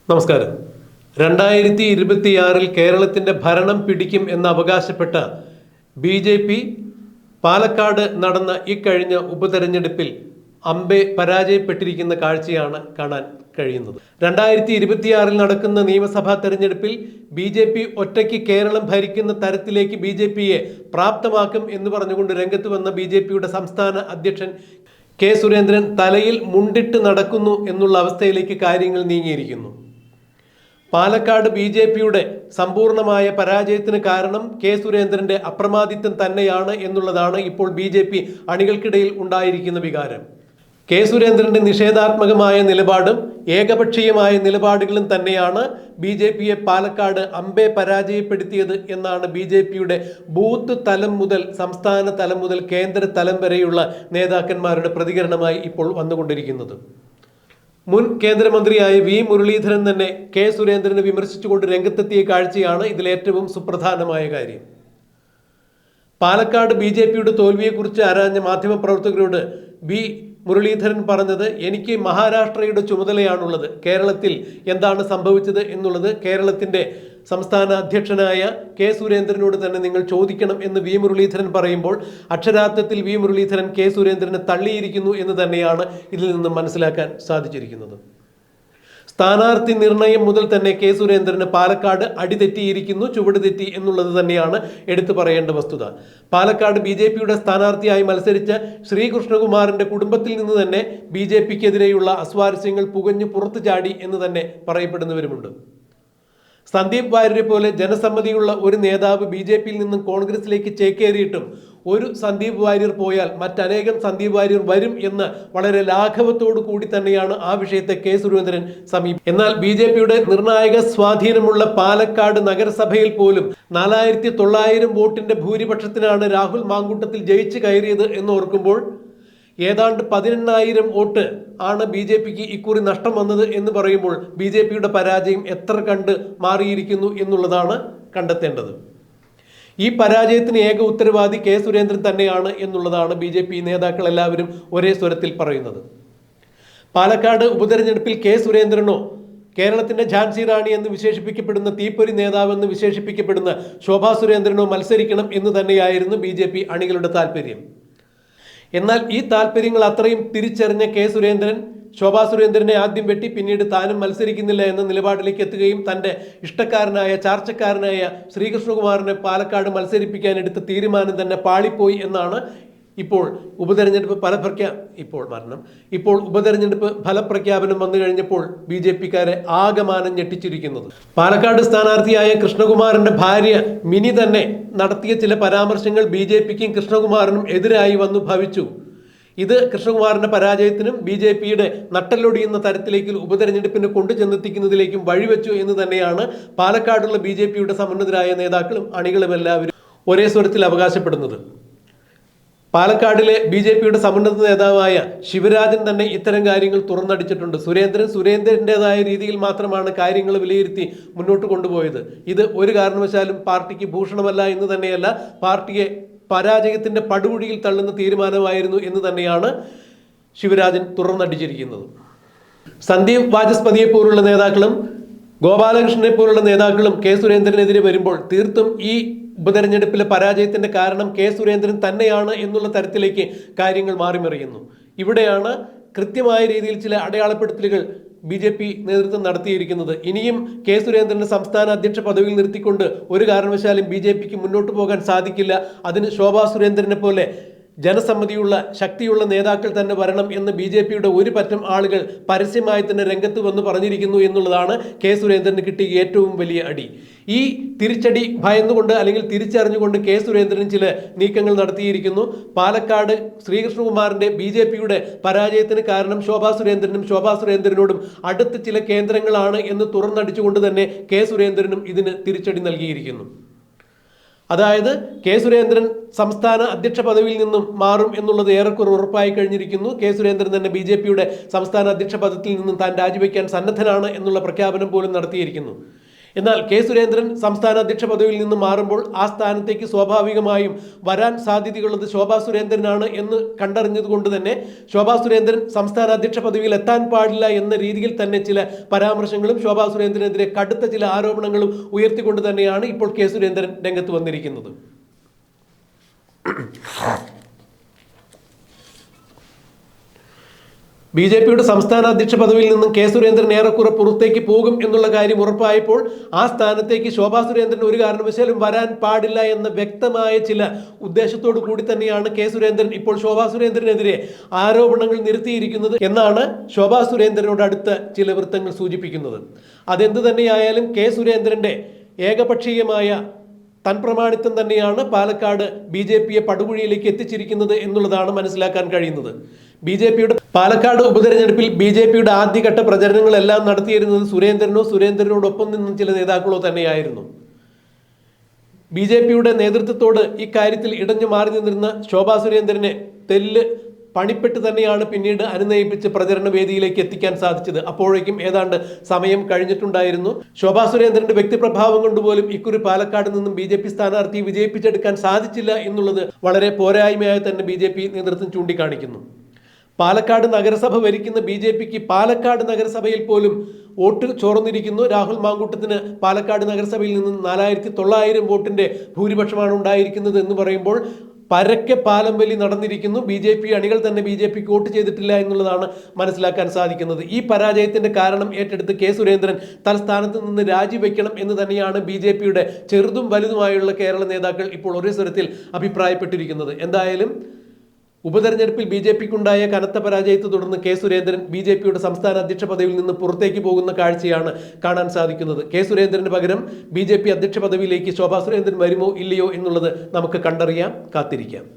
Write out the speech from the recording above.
നമസ്കാരം. 2026 കേരളത്തിൻ്റെ ഭരണം പിടിക്കും എന്ന് അവകാശപ്പെട്ട BJP പാലക്കാട് നടന്ന ഇക്കഴിഞ്ഞ ഉപതെരഞ്ഞെടുപ്പിൽ അമ്പെ പരാജയപ്പെട്ടിരിക്കുന്ന കാഴ്ചയാണ് കാണാൻ കഴിയുന്നത്. 2026 നടക്കുന്ന നിയമസഭാ തെരഞ്ഞെടുപ്പിൽ BJP ഒറ്റയ്ക്ക് കേരളം ഭരിക്കുന്ന തരത്തിലേക്ക് BJPയെ പ്രാപ്തമാക്കും എന്ന് പറഞ്ഞുകൊണ്ട് രംഗത്ത് വന്ന BJPയുടെ സംസ്ഥാന അധ്യക്ഷൻ കെ സുരേന്ദ്രൻ തലയിൽ മുണ്ടിട്ട് നടക്കുന്നു എന്നുള്ള അവസ്ഥയിലേക്ക് കാര്യങ്ങൾ നീങ്ങിയിരിക്കുന്നു. പാലക്കാട് BJPയുടെ സമ്പൂർണമായ പരാജയത്തിന് കാരണം കെ സുരേന്ദ്രന്റെ അപ്രമാദിത്വം തന്നെയാണ് എന്നുള്ളതാണ് ഇപ്പോൾ BJP അണികൾക്കിടയിൽ ഉണ്ടായിരിക്കുന്ന വികാരം. കെ സുരേന്ദ്രന്റെ നിഷേധാത്മകമായ നിലപാടും ഏകപക്ഷീയമായ നിലപാടുകളും തന്നെയാണ് BJPയെ പാലക്കാട് അമ്പെ പരാജയപ്പെടുത്തിയത് എന്നാണ് BJPയുടെ ബൂത്ത് തലം മുതൽ സംസ്ഥാന തലം മുതൽ കേന്ദ്ര തലം വരെയുള്ള നേതാക്കന്മാരുടെ പ്രതികരണമായി ഇപ്പോൾ വന്നുകൊണ്ടിരിക്കുന്നത്. മുൻ കേന്ദ്രമന്ത്രിയായ വി മുരളീധരൻ തന്നെ കെ സുരേന്ദ്രനെ വിമർശിച്ചുകൊണ്ട് രംഗത്തെത്തിയ കാഴ്ചയാണ് ഇതിലേറ്റവും സുപ്രധാനമായ കാര്യം. പാലക്കാട് BJPയുടെ തോൽവിയെക്കുറിച്ച് ആരാഞ്ഞ മാധ്യമപ്രവർത്തകരോട് വി മുരളീധരൻ പറഞ്ഞത്, എനിക്ക് മഹാരാഷ്ട്രയുടെ ചുമതലയാണുള്ളത്. കേരളത്തിൽ എന്താണ് സംഭവിച്ചത് എന്നുള്ളത് കേരളത്തിൻ്റെ സംസ്ഥാന അധ്യക്ഷനായ കെ സുരേന്ദ്രനോട് തന്നെ നിങ്ങൾ ചോദിക്കണം എന്ന് വി മുരളീധരൻ പറയുമ്പോൾ അക്ഷരാർത്ഥത്തിൽ വി മുരളീധരൻ കെ സുരേന്ദ്രനെ തള്ളിയിരിക്കുന്നു എന്ന് തന്നെയാണ് ഇതിൽ നിന്നും മനസ്സിലാക്കാൻ സാധിച്ചിരിക്കുന്നത്. സ്ഥാനാർത്ഥി നിർണയം മുതൽ തന്നെ കെ സുരേന്ദ്രന് പാലക്കാട് അടിതെറ്റിയിരിക്കുന്നു, ചുവട് തെറ്റി എന്നുള്ളത് തന്നെയാണ് എടുത്തു പറയേണ്ട വസ്തുത. പാലക്കാട് BJPയുടെ സ്ഥാനാർത്ഥിയായി മത്സരിച്ച ശ്രീകൃഷ്ണകുമാറിന്റെ കുടുംബത്തിൽ നിന്ന് തന്നെ BJPക്കെതിരെയുള്ള അസ്വാരസ്യങ്ങൾ പുകഞ്ഞു പുറത്തു ചാടി എന്ന് തന്നെ പറയപ്പെടുന്നവരുമുണ്ട്. സന്ദീപ് വാര്യരെ പോലെ ജനസമ്മതിയുള്ള ഒരു നേതാവ് BJPയിൽ നിന്നും കോൺഗ്രസിലേക്ക് ചേക്കേറിയിട്ടും ഒരു സന്ദീപ് വാര്യർ പോയാൽ മറ്റനേകം സന്ദീപ് വാര്യർ വരും എന്ന് വളരെ ലാഘവത്തോടു കൂടി തന്നെയാണ് ആ വിഷയത്തെ കെ സുരേന്ദ്രൻ സമീപിച്ചത്. എന്നാൽ BJPയുടെ നിർണായക സ്വാധീനമുള്ള പാലക്കാട് നഗരസഭയിൽ പോലും 4900 വോട്ടിന്റെ ഭൂരിപക്ഷത്തിനാണ് രാഹുൽ മാങ്കൂട്ടത്തിൽ ജയിച്ചു കയറിയത് എന്ന് ഓർക്കുമ്പോൾ ഏതാണ്ട് 18000 വോട്ട് ആണ് BJPക്ക് ഇക്കുറി നഷ്ടം വന്നത് എന്ന് പറയുമ്പോൾ BJPയുടെ പരാജയം എത്ര കണ്ട് മാറിയിരിക്കുന്നു എന്നുള്ളതാണ് കണ്ടെത്തേണ്ടത്. ഈ പരാജയത്തിന് ഏക ഉത്തരവാദി കെ സുരേന്ദ്രൻ തന്നെയാണ് എന്നുള്ളതാണ് BJP നേതാക്കൾ എല്ലാവരും ഒരേ സ്വരത്തിൽ പറയുന്നത്. പാലക്കാട് ഉപതെരഞ്ഞെടുപ്പിൽ കെ സുരേന്ദ്രനോ കേരളത്തിന്റെ ഝാൻസി റാണി എന്ന് വിശേഷിപ്പിക്കപ്പെടുന്ന തീപ്പൊരി നേതാവെന്ന് വിശേഷിപ്പിക്കപ്പെടുന്ന ശോഭാ സുരേന്ദ്രനോ മത്സരിക്കണം എന്ന് തന്നെയായിരുന്നു BJP അണികളുടെ താല്പര്യം. എന്നാൽ ഈ താല്പര്യങ്ങൾ അത്രയും തിരിച്ചറിഞ്ഞ കെ സുരേന്ദ്രൻ ശോഭാ സുരേന്ദ്രനെ ആദ്യം വെട്ടി പിന്നീട് താനും മത്സരിക്കുന്നില്ല എന്ന നിലപാടിലേക്ക് എത്തുകയും തൻ്റെ ഇഷ്ടക്കാരനായ ചാർച്ചക്കാരനായ ശ്രീകൃഷ്ണകുമാറിനെ പാലക്കാട് മത്സരിപ്പിക്കാൻ എടുത്ത തീരുമാനം തന്നെ പാളിപ്പോയി എന്നാണ് ഇപ്പോൾ ഉപതെരഞ്ഞെടുപ്പ് ഫലപ്രഖ്യാപനം വന്നു കഴിഞ്ഞപ്പോൾ BJPക്കാരെ ആകമാനം ഞെട്ടിച്ചിരിക്കുന്നത്. പാലക്കാട് സ്ഥാനാർത്ഥിയായ കൃഷ്ണകുമാറിന്റെ ഭാര്യ മിനി തന്നെ നടത്തിയ ചില പരാമർശങ്ങൾ BJPക്കും കൃഷ്ണകുമാറിനും എതിരായി വന്നു ഭവിച്ചു. ഇത് കൃഷ്ണകുമാറിന്റെ പരാജയത്തിനും BJPയുടെ നട്ടലൊടിയുന്ന തരത്തിലേക്ക് ഉപതെരഞ്ഞെടുപ്പിന് കൊണ്ടുചെന്നെത്തിക്കുന്നതിലേക്കും വഴിവെച്ചു എന്ന് തന്നെയാണ് പാലക്കാടുള്ള BJPയുടെ സമുന്നതരായ നേതാക്കളും അണികളും എല്ലാവരും ഒരേ സ്വരത്തിൽ അവകാശപ്പെടുന്നത്. പാലക്കാടിലെ BJPയുടെ സമുന്നത നേതാവായ ശിവരാജൻ തന്നെ ഇത്തരം കാര്യങ്ങൾ തുറന്നടിച്ചിട്ടുണ്ട്. സുരേന്ദ്രൻ്റെതായ രീതിയിൽ മാത്രമാണ് കാര്യങ്ങൾ വിലയിരുത്തി മുന്നോട്ട് കൊണ്ടുപോയത്. ഇത് ഒരു കാരണവശാലും പാർട്ടിക്ക് ഭൂഷണമല്ല എന്ന് തന്നെയല്ല, പാർട്ടിയെ പരാജയത്തിന്റെ പടുകുഴിയിൽ തള്ളുന്ന തീരുമാനമായിരുന്നു എന്ന് തന്നെയാണ് ശിവരാജൻ തുറന്നടിച്ചിരിക്കുന്നത്. സന്ദീപ് വാചസ്പതിയെ പോലുള്ള നേതാക്കളും ഗോപാലകൃഷ്ണനെ പോലുള്ള നേതാക്കളും കെ സുരേന്ദ്രനെതിരെ വരുമ്പോൾ തീർത്തും ഈ ഉപതെരഞ്ഞെടുപ്പിലെ പരാജയത്തിന്റെ കാരണം കെ സുരേന്ദ്രൻ തന്നെയാണ് എന്നുള്ള തരത്തിലേക്ക് കാര്യങ്ങൾ മാറിമറിയുന്നു. ഇവിടെയാണ് കൃത്യമായ രീതിയിൽ ചില അടയാളപ്പെടുത്തലുകൾ BJP നേതൃത്വം നടത്തിയിരിക്കുന്നത്. ഇനിയും കെ സുരേന്ദ്രനെ സംസ്ഥാന അധ്യക്ഷ പദവിയിൽ നിർത്തിക്കൊണ്ട് ഒരു കാരണവശാലും BJPക്ക് മുന്നോട്ട് പോകാൻ സാധിക്കില്ല. അതിന് ശോഭാ സുരേന്ദ്രനെ പോലെ ജനസമ്മതിയുള്ള ശക്തിയുള്ള നേതാക്കൾ തന്നെ വരണം എന്ന് BJPയുടെ ഒരു പറ്റം ആളുകൾ പരസ്യമായി തന്നെ രംഗത്ത് വന്ന് പറഞ്ഞിരിക്കുന്നു എന്നുള്ളതാണ് കെ സുരേന്ദ്രന് കിട്ടിയ ഏറ്റവും വലിയ അടി. ഈ തിരിച്ചടി ഭയന്നുകൊണ്ട് അല്ലെങ്കിൽ തിരിച്ചറിഞ്ഞുകൊണ്ട് കെ സുരേന്ദ്രൻ ചില നീക്കങ്ങൾ നടത്തിയിരിക്കുന്നു. പാലക്കാട് ശ്രീകൃഷ്ണകുമാറിന്റെ BJPയുടെ പരാജയത്തിന് കാരണം ശോഭാ സുരേന്ദ്രനോടും അടുത്ത ചില കേന്ദ്രങ്ങളാണ് എന്ന് തുറന്നടിച്ചുകൊണ്ട് തന്നെ കെ സുരേന്ദ്രനും ഇതിന് തിരിച്ചടി നൽകിയിരിക്കുന്നു. അതായത് കെ സുരേന്ദ്രൻ സംസ്ഥാന അധ്യക്ഷ പദവിയിൽ നിന്നും മാറും എന്നുള്ളത് ഏറെക്കുറെ ഉറപ്പായി കഴിഞ്ഞിരിക്കുന്നു. കെ സുരേന്ദ്രൻ തന്നെ BJPയുടെ സംസ്ഥാന അധ്യക്ഷ പദത്തിൽ നിന്നും താൻ രാജിവെക്കാൻ സന്നദ്ധനാണ് എന്നുള്ള പ്രഖ്യാപനം പോലും നടത്തിയിരിക്കുന്നു. എന്നാൽ കെ സുരേന്ദ്രൻ സംസ്ഥാന അധ്യക്ഷ പദവിയിൽ നിന്ന് മാറുമ്പോൾ ആ സ്ഥാനത്തേക്ക് സ്വാഭാവികമായും വരാൻ സാധ്യതയുള്ളത് ശോഭാ സുരേന്ദ്രനാണ് എന്ന് കണ്ടറിഞ്ഞതുകൊണ്ട് തന്നെ ശോഭാ സുരേന്ദ്രൻ സംസ്ഥാന അധ്യക്ഷ പദവിയിൽ എത്താൻ പാടില്ല എന്ന രീതിയിൽ തന്നെ ചില പരാമർശങ്ങളും ശോഭാ സുരേന്ദ്രനെതിരെ കടുത്ത ചില ആരോപണങ്ങളും ഉയർത്തിക്കൊണ്ട് തന്നെയാണ് ഇപ്പോൾ കെ സുരേന്ദ്രൻ രംഗത്ത് വന്നിരിക്കുന്നത്. ബി.ജെ.പിയുടെ സംസ്ഥാന അധ്യക്ഷ പദവിയിൽ നിന്നും കെ സുരേന്ദ്രൻ ഏറെക്കുറെ പുറത്തേക്ക് പോകും എന്നുള്ള കാര്യം ഉറപ്പായപ്പോൾ ആ സ്ഥാനത്തേക്ക് ശോഭാ സുരേന്ദ്രൻ ഒരു കാരണവശാലും വരാൻ പാടില്ല എന്ന വ്യക്തമായ ചില ഉദ്ദേശത്തോടു കൂടി തന്നെയാണ് കെ സുരേന്ദ്രൻ ഇപ്പോൾ ശോഭാ സുരേന്ദ്രനെതിരെ ആരോപണങ്ങൾ നിരത്തിയിരിക്കുന്നത് എന്നാണ് ശോഭാ സുരേന്ദ്രനോട് അടുത്ത ചില വൃത്തങ്ങൾ സൂചിപ്പിക്കുന്നത്. അതെന്ത് തന്നെയായാലും കെ സുരേന്ദ്രന്റെ ഏകപക്ഷീയമായ തൻപ്രമാണിത്വം തന്നെയാണ് പാലക്കാട് ബി.ജെ.പിയെ പടുകുഴിയിലേക്ക് എത്തിച്ചിരിക്കുന്നത് എന്നുള്ളതാണ് മനസ്സിലാക്കാൻ കഴിയുന്നത്. ബി.ജെ.പിയുടെ പാലക്കാട് ഉപതെരഞ്ഞെടുപ്പിൽ ബി.ജെ.പിയുടെ ആദ്യഘട്ട പ്രചരണങ്ങളെല്ലാം നടത്തിയിരുന്നത് സുരേന്ദ്രനോടൊപ്പം നിന്നും ചില നേതാക്കളോ തന്നെയായിരുന്നു. ബി.ജെ.പിയുടെ നേതൃത്വത്തോട് ഇക്കാര്യത്തിൽ ഇടഞ്ഞു മാറി നിന്നിരുന്ന ശോഭാ സുരേന്ദ്രനെ തെല്ല് പണിപ്പെട്ട് തന്നെയാണ് പിന്നീട് അനുനയിപ്പിച്ച് പ്രചരണ വേദിയിലേക്ക് എത്തിക്കാൻ സാധിച്ചത്. അപ്പോഴേക്കും ഏതാണ്ട് സമയം കഴിഞ്ഞിട്ടുണ്ടായിരുന്നു. ശോഭാ സുരേന്ദ്രന്റെ വ്യക്തിപ്രഭാവം കൊണ്ടുപോലും ഇക്കുറി പാലക്കാട് നിന്നും ബി.ജെ.പി സ്ഥാനാർത്ഥിയെ വിജയിപ്പിച്ചെടുക്കാൻ സാധിച്ചില്ല എന്നുള്ളത് വളരെ പോരായ്മയായി തന്നെ ബി.ജെ.പി നേതൃത്വം ചൂണ്ടിക്കാണിക്കുന്നു. പാലക്കാട് നഗരസഭ ഭരിക്കുന്ന ബി.ജെ.പിക്ക് പാലക്കാട് നഗരസഭയിൽ പോലും വോട്ട് ചോർന്നിരിക്കുന്നു. രാഹുൽ മാങ്കൂട്ടത്തിന് പാലക്കാട് നഗരസഭയിൽ നിന്നും 4900 വോട്ടിന്റെ ഭൂരിപക്ഷമാണ് ഉണ്ടായിരിക്കുന്നത് എന്ന് പറയുമ്പോൾ പരക്കെ പാലം വലി നടന്നിരിക്കുന്നു. ബി.ജെ.പി അണികൾ തന്നെ ബി.ജെ.പിക്ക് വോട്ട് ചെയ്തിട്ടില്ല എന്നുള്ളതാണ് മനസ്സിലാക്കാൻ സാധിക്കുന്നത്. ഈ പരാജയത്തിന്റെ കാരണം ഏറ്റെടുത്ത് കെ സുരേന്ദ്രൻ തൽസ്ഥാനത്ത് നിന്ന് രാജിവെക്കണം എന്ന് തന്നെയാണ് ബി.ജെ.പിയുടെ ചെറുതും വലുതുമായുള്ള കേരള നേതാക്കൾ ഇപ്പോൾ ഒരേ സ്വരത്തിൽ അഭിപ്രായപ്പെട്ടിരിക്കുന്നത്. എന്തായാലും ഉപതെരഞ്ഞെടുപ്പിൽ ബി.ജെ.പിക്കുണ്ടായ കനത്ത പരാജയത്തെ തുടർന്ന് കെ സുരേന്ദ്രൻ ബി.ജെ.പിയുടെ സംസ്ഥാന അധ്യക്ഷ പദവിയിൽ നിന്ന് പുറത്തേക്ക് പോകുന്ന കാഴ്ചയാണ് കാണാൻ സാധിക്കുന്നത്. കെ സുരേന്ദ്രന് പകരം ബി.ജെ.പി അധ്യക്ഷ പദവിയിലേക്ക് ശോഭാ സുരേന്ദ്രൻ വരുമോ ഇല്ലയോ എന്നുള്ളത് നമുക്ക് കണ്ടറിയാം, കാത്തിരിക്കാം.